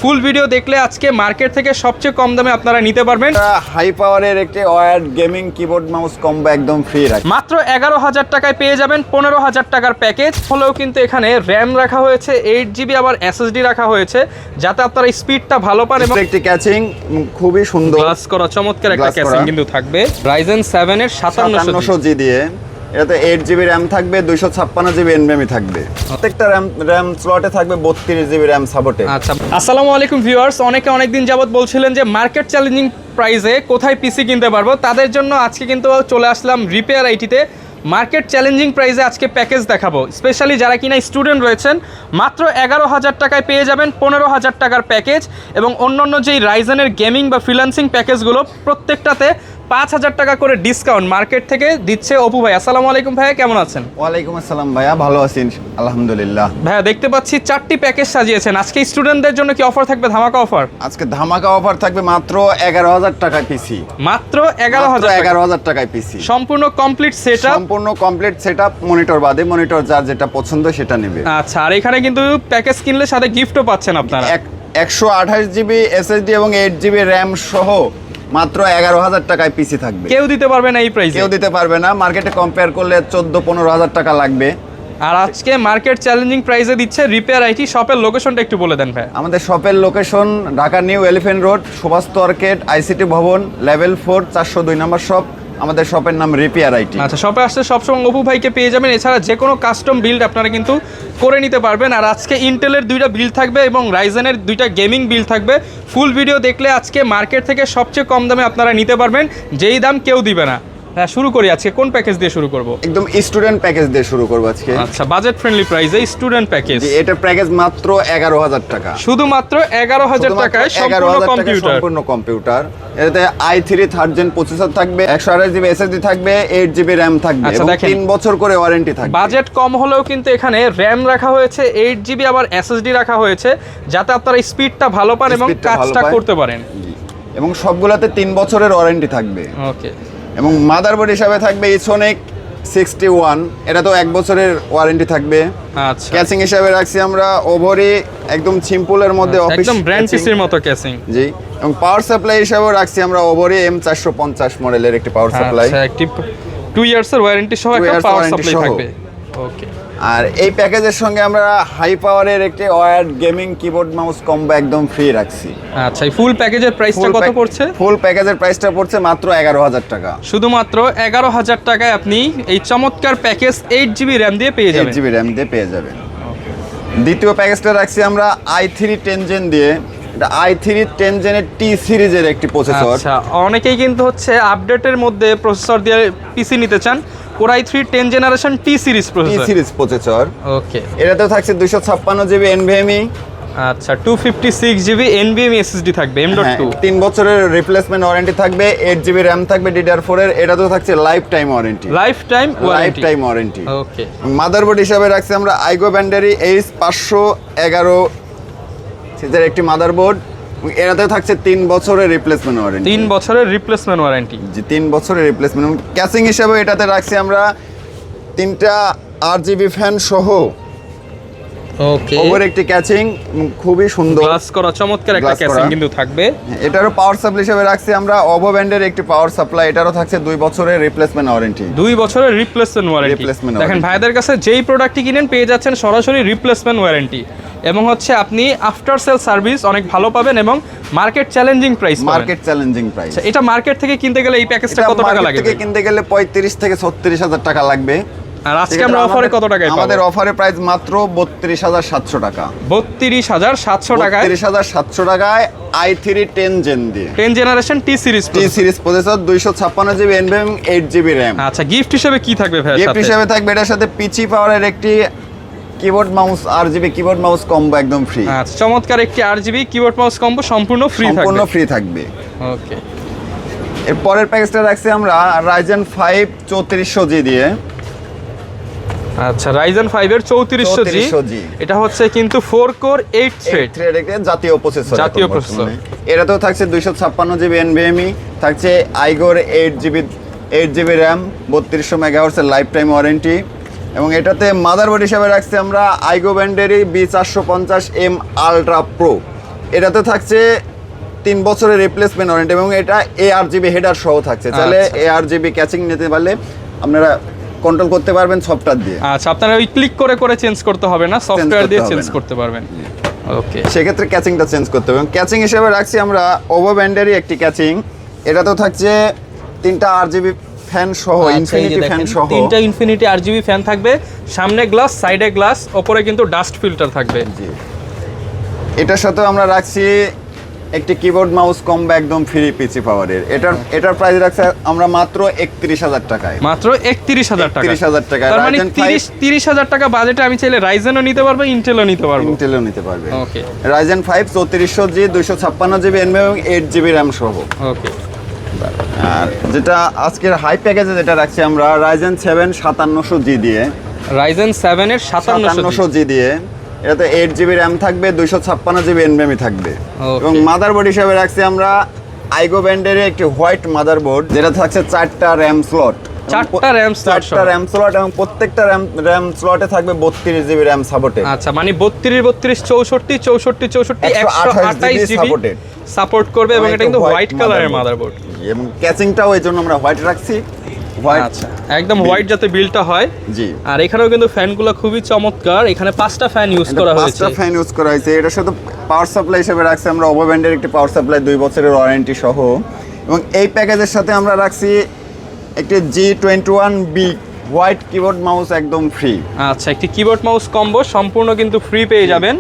Full video দেখলে আজকে market থেকে সবচেয়ে কম দামে আপনারা নিতে পারবেন। হাই পাওয়ারের একটি wired gaming keyboard mouse combo একদম ফ্রি রাখি। মাত্র 11,000 টাকায় পেয়ে যাবেন 15,000 টাকার প্যাকেজ হলেও কিন্তু এখানে র্যাম রাখা হয়েছে 8GB, আবার SSD রাখা হয়েছে যাতে আপনারা স্পিডটা ভালো পান এবং একটি ক্যাচিং খুবই সুন্দর গ্লাস করা চমৎকার একটা গ্লাস করা। ক্যাসিং কিন্তু থাকবে। Ryzen 7 এর 5700G দিয়ে এটাতে 8GB র্যাম থাকবে, 256GB এনভিএমই থাকবে। প্রত্যেকটা র্যাম স্লটে থাকবে 32GB র্যাম সাপোর্টে। আচ্ছা, আসসালামু আলাইকুম ভিউয়ার্স। অনেকদিন যাবত বলছিলেন যে মার্কেট চ্যালেঞ্জিং প্রাইসে কোথায় পিসি কিনতে পারবো, তাদের জন্য আজকে কিন্তু চলে আসলাম রিপেয়ার আইটিতে। মার্কেট চ্যালেঞ্জিং প্রাইসে আজকে প্যাকেজ দেখাবো, স্পেশালি যারা কিনা স্টুডেন্ট রয়েছেন মাত্র 11,000 টাকায় পেয়ে যাবেন 15,000 টাকার প্যাকেজ এবং অন্যান্য যেই রাইজেনের গেমিং বা ফ্রিল্যান্সিং প্যাকেজগুলো প্রত্যেকটাতে 5,000 টাকা করে ডিসকাউন্ট মার্কেট থেকে দিচ্ছে অপু ভাই। আসসালামু আলাইকুম ভাইয়া, কেমন আছেন? ওয়ালাইকুম আসসালাম ভাইয়া, ভালো আছি আলহামদুলিল্লাহ। ভাইয়া দেখতে পাচ্ছি 4টি প্যাকেজ সাজিয়েছেন, আজকে স্টুডেন্টদের জন্য কি অফার থাকবে? ধামাকা অফার। আজকে ধামাকা অফার থাকবে মাত্র 11,000 টাকায় পিসি। মাত্র 11,000 টাকায় পিসি, সম্পূর্ণ কমপ্লিট সেটআপ। সম্পূর্ণ কমপ্লিট সেটআপ, মনিটর বাদে, মনিটর যার যেটা পছন্দ সেটা নেবে। আচ্ছা, আর এখানে কিন্তু প্যাকেজ কিনলে সাথে গিফটও পাচ্ছেন আপনারা। 128GB SSD এবং 8GB র্যাম সহ মাত্র 11,000 টাকায় পিসি থাকবে। কেউ দিতে পারবে না এই প্রাইসে, কেউ দিতে পারবে না। মার্কেটে কম্পেয়ার করলে 14-15,000 টাকা লাগবে। আর আজকে মার্কেট চ্যালেঞ্জিং প্রাইসে দিচ্ছে রিপেয়ার আইটি। শপের লোকেশনটা একটু বলে দেন ভাই। আমাদের শপের location Dhaka new elephant road, সুভাষতো arcade, ICT Bhaban, level 4, 402 number shop. আমাদের শপের নাম রিপেয়ার আইটি। আচ্ছা, শপে আসলে সবসময় অপু ভাইকে পেয়ে যাবেন। এছাড়া যে কোনো কাস্টম বিল্ড আপনারা কিন্তু করে নিতে পারবেন। আর আজকে ইন্টেলের 2টা বিল্ড থাকবে এবং রাইজেনের 2টা গেমিং বিল্ড থাকবে। ফুল ভিডিও দেখলে আজকে মার্কেট থেকে সবচেয়ে কম দামে আপনারা নিতে পারবেন, যেই দাম কেউ দিবে না। হ্যাঁ, শুরু করি। আজকে কোন প্যাকেজ দিয়ে শুরু করব? একদম স্টুডেন্ট প্যাকেজ দিয়ে শুরু করব আজকে। আচ্ছা, বাজেট ফ্রেন্ডলি প্রাইসে স্টুডেন্ট প্যাকেজ। এটা প্যাকেজ মাত্র 11,000 টাকা, শুধুমাত্র 11,000 টাকায় সম্পূর্ণ কম্পিউটার। এটাতে i3 3rd জেন প্রসেসর থাকবে, 128GB SSD থাকবে, 8GB র্যাম থাকবে এবং 3 বছর করে ওয়ারেন্টি থাকবে। বাজেট কম হলেও কিন্তু এখানে র্যাম রাখা হয়েছে 8GB, আবার SSD রাখা হয়েছে যাতে আপনারা স্পিডটা ভালো পান এবং কাজটা করতে পারেন। এবং সবগুলাতে 3 বছরের ওয়ারেন্টি থাকবে। ওকে। এবং মাদারবোর্ড হিসাবে থাকবে ইসোনিক 61, এটা তো 1 বছরের ওয়ারেন্টি থাকবে। আচ্ছা, ক্যাসিং হিসাবে রাখছি আমরা ওভরি, একদম সিম্পলের মধ্যে অফিস, একদম ব্র্যান্ড পিসির মতো ক্যাসিং। জি। এবং পাওয়ার সাপ্লাই হিসাবেও রাখছি আমরা ওভরি M450 মডেলের একটি পাওয়ার সাপ্লাই। আচ্ছা, একটি 2 ইয়ার্সের ওয়ারেন্টি সহ একটা পাওয়ার সাপ্লাই থাকবে। ওকে। আর এই প্যাকেজের সঙ্গে আমরা হাই পাওয়ারের একটি wired gaming keyboard mouse combo একদম ফ্রি রাখছি। আচ্ছা, এই ফুল প্যাকেজের প্রাইসটা কত পড়ছে? ফুল প্যাকেজের প্রাইসটা পড়ছে মাত্র 11,000 টাকা। শুধুমাত্র 11,000 টাকায় আপনি এই চমৎকার প্যাকেজ 8GB র্যাম দিয়ে পেয়ে যাবেন। 8GB র্যাম দিয়ে পেয়ে যাবেন। দ্বিতীয় প্যাকেজটা রাখছি আমরা i3 10 জেন দিয়ে। এটা i3 10 জেনের T সিরিজের একটি প্রসেসর। আচ্ছা, অনেকেই কিন্তু হচ্ছে আপডেটের মধ্যে প্রসেসর দিয়ে পিসি নিতে চান। Core i3 10 generation T series processor. Okay. এটাতেও থাকছে 256GB NVMe। আচ্ছা, 256GB NVMe SSD থাকবে M.2। 3 বছরের রিপ্লেসমেন্ট ওয়ারেন্টি থাকবে, 8GB র্যাম থাকবে DDR4 এর। এটাতেও থাকছে life time warranty. Life time warranty. Okay. Motherboard হিসাবে রাখছি আমরা আইগো ব্যান্ডারি H511 সিরিজের একটি মাদারবোর্ড। এটাতেও থাকছে 3 বছরের রিপ্লেসমেন্ট ওয়ারেন্টি। 3 বছরের রিপ্লেসমেন্ট ওয়ারেন্টি। জি, 3 বছরের রিপ্লেসমেন্ট। ক্যাসিং হিসাবে এটাতে রাখছি আমরা 3টা RGB ফ্যান সহ। ওকে। ওভার একটি ক্যাচিং খুবই সুন্দর গ্লাস করা চমৎকার একটা ক্যাসিং কিন্তু থাকবে। এটারও পাওয়ার সাপ্লাই হিসেবে রাখছি আমরা ওভো ব্যান্ডের একটি পাওয়ার সাপ্লাই। এটারও থাকছে 2 বছরের রিপ্লেসমেন্ট ওয়ারেন্টি। 2 বছরের রিপ্লেসমেন্ট ওয়ারেন্টি। দেখেন, ভাইদের কাছে যেই প্রোডাক্টটি কিনেন পেয়ে যাচ্ছেন সরাসরি রিপ্লেসমেন্ট ওয়ারেন্টি এবং হচ্ছে আপনি আফটার সেল সার্ভিস অনেক ভালো পাবেন এবং মার্কেট চ্যালেঞ্জিং প্রাইস। এটা মার্কেট থেকে কিনতে গেলে এই প্যাকেজটা কত টাকা লাগে? থেকে কিনতে গেলে 35 থেকে 36,000 টাকা লাগবে। আর আজকে আমরা অফারে কত টাকায় পাবো? আমাদের অফারে প্রাইস মাত্র 32,700 টাকা। 32,700 টাকায় 32,700 টাকায় i3 10 জেন দিয়ে 10 generation T series processor, 256GB NVMe, 8GB RAM. আচ্ছা, গিফট হিসেবে কি থাকবে ভাই? গিফট হিসেবে থাকবে এটার সাথে পিচি পাওয়ারের একটি keyboard mouse, RGB keyboard mouse combo একদম ফ্রি। আচ্ছা, চমৎকার একটি RGB কিবোর্ড মাউস কম্বো সম্পূর্ণ ফ্রি থাকবে। ওকে। এর পরের প্যাকেজটা রাখছি আমরা Ryzen 5 3400G দিয়ে। আচ্ছা, Ryzen 5 এর 3400G। এটা হচ্ছে কিন্তু 4 কোর 8 থ্রেড জাতীয় প্রসেসর। এটাতেও থাকছে 256GB NVMe, থাকছে আইগোর 8GB র্যাম, 3200 MHz এর লাইফ টাইম ওয়ারেন্টি। এবং এটাতে মাদারবোর্ড হিসাবে রাখছি আমরা আইগো ব্যান্ডেরই B450M আলট্রা প্রো। এটা তো থাকছে 3 বছরের রিপ্লেসমেন্ট ওয়ারেন্টি এবং এটা ARGB হেডার সহ থাকছে, তাহলে ARGB ক্যাচিং নিতে পারলে আপনারা কন্ট্রোল করতে পারবেন সফটওয়্যার দিয়ে। আচ্ছা, আপনারা ওই ক্লিক করে করে চেঞ্জ করতে হবে না, সফটওয়্যার দিয়ে চেঞ্জ করতে পারবেন। ওকে, সেক্ষেত্রে ক্যাচিংটা চেঞ্জ করতে হবে। এবং ক্যাচিং হিসেবে রাখছি আমরা ওভো ব্যান্ডেরই একটি ক্যাচিং, এটা তো থাকছে 3টা RGB ফ্যান সহ, ইনফিনিটি ফ্যান সহ, 3টা ইনফিনিটি RGB ফ্যান থাকবে, সামনে গ্লাস, সাইডে গ্লাস, ওপরে কিন্তু ডাস্ট ফিল্টার থাকবে। জি, এটার সাথে আমরা রাখছি একটি কিবোর্ড মাউস কম্বো একদম ফ্রি পিসি পাওয়ারের। এটার প্রাইস রাখছি আমরা মাত্র 31,000 টাকায়। মাত্র 31,000 টাকা। 31,000 টাকায়। তার মানে 30,000 টাকা বাজেটে আমি চাইলে রাইজেনও নিতে পারবো, ইন্টেলও নিতে পারবো। ইন্টেলও নিতে পারবে। ওকে, রাইজেন 5 3400G 256GB NVMe এবং 8GB RAM সহ। ওকে, আর যেটা আজকের হাই প্যাকেজে যেটা রাখছি আমরা রাইজেন 7 5700G দিয়ে, রাইজেন 7 এর 5700G দিয়ে, এটাতে 8GB RAM থাকবে, 256GB NVMe থাকবে। Okay. এবং মাদারবোর্ড হিসেবে রাখছি আমরা আইগো ব্র্যান্ডের একটি হোয়াইট মাদারবোর্ড, যেটা থাকছে 4টা RAM স্লট। 4টা RAM slot 4টা RAM স্লট এবং প্রত্যেকটা RAM স্লটে থাকবে 32GB RAM সাপোর্টেড। আচ্ছা, মানে 32 64 64 64 128GB সাপোর্টেড সাপোর্ট করবে এবং এটা কিন্তু হোয়াইট কালারের মাদারবোর্ড। এবং ক্যাচিংটাও এই জন্য আমরা হোয়াইট রাখছি, হোয়াইট। আচ্ছা, একদম হোয়াইট যাতে বিলটা হয়। জি, আর এখানেও কিন্তু ফ্যানগুলো খুবই চমৎকার, এখানে 5টা ফ্যান ইউজ করা হয়েছে। 5টা ফ্যান ইউজ করা হয়েছে। এটার সাথে পাওয়ার সাপ্লাই হিসেবে রাখছি আমরা ওভো ব্র্যান্ডের একটি পাওয়ার সাপ্লাই 2 বছরের ওয়ারেন্টি সহ। এবং এই প্যাকেজের সাথে আমরা রাখছি একটি G21B হোয়াইট কিবোর্ড মাউস একদম ফ্রি। আচ্ছা, একটি কিবোর্ড মাউস কম্বো সম্পূর্ণ কিন্তু ফ্রি পেয়ে যাবেন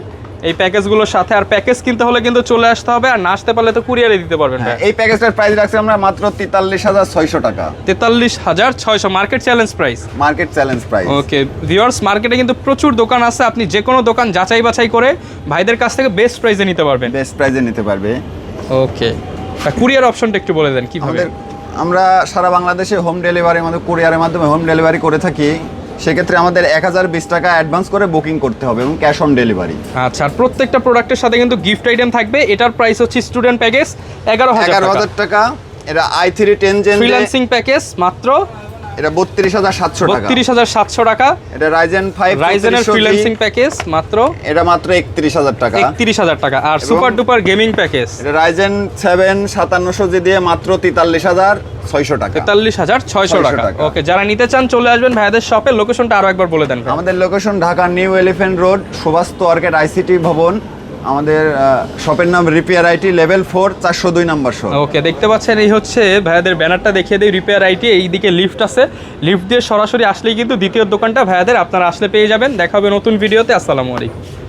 এই প্যাকেজগুলোর সাথে। আর প্যাকেজ কিনতে হলে কিন্তু চলে আসতে হবে, আর না আসতে পারলে তো কুরিয়ারে দিতে পারবেন। এই প্যাকেজটার প্রাইস রাখছি আমরা মাত্র 43,600 টাকা। 43,600 market challenge price. Market challenge price. Okay viewers, মার্কেটে কিন্তু প্রচুর দোকান আছে, আপনি যে কোনো দোকান যাচাই বাছাই করে ভাইদের কাছ থেকে বেস্ট প্রাইসে নিতে পারবেন। বেস্ট প্রাইসে নিতে পারবে। ওকে, কুরিয়ার অপশনটা একটু বলে দেন কিভাবে। আমরা সারা বাংলাদেশে হোম ডেলিভারির মধ্যে কুরিয়ারের মাধ্যমে হোম ডেলিভারি করে থাকি। সেক্ষেত্রে আমাদের 1020 টাকা অ্যাডভান্স করে বুকিং করতে হবে এবং ক্যাশ অন ডেলিভারি। আচ্ছা, আর প্রত্যেকটা প্রোডাক্টের সাথে কিন্তু গিফট আইটেম থাকবে। এটার প্রাইস হচ্ছে স্টুডেন্ট প্যাকেজ 11,000 টাকা। এটা i3 10 জেন ফ্রিল্যান্সিং প্যাকেজ মাত্র এটা 32,700 টাকা। 32,700 টাকা। এটা রাইজেন 5 রাইজেনের ফ্রিল্যান্সিং প্যাকেজ মাত্র এটা মাত্র 31,000 টাকা। 31,000 টাকা। আর সুপার ডুপার গেমিং প্যাকেজ এটা রাইজেন 7 5700G দিয়ে মাত্র 43,600 টাকা। 43,600 টাকা। ওকে, যারা নিতে চান চলে আসবেন ভাইয়াদের শপে। লোকেশনটা আরো একবার বলে দেন। আমাদের location Dhaka new elephant road, Subhash arcade ICT Bhaban. আমাদের শপের নাম repair IT level 4 402 number shop. Okay, দেখতে পাচ্ছেন এই হচ্ছে ভাইয়াদের ব্যানারটা দেখিয়ে দেই, রিপেয়ার আইটি। এইদিকে লিফট আছে, লিফট দিয়ে সরাসরি আসলেই কিন্তু দ্বিতীয় দোকানটা ভাইয়াদের, আপনারা আসলে পেয়ে যাবেন। দেখা হবে নতুন ভিডিওতে। আসসালামু আলাইকুম।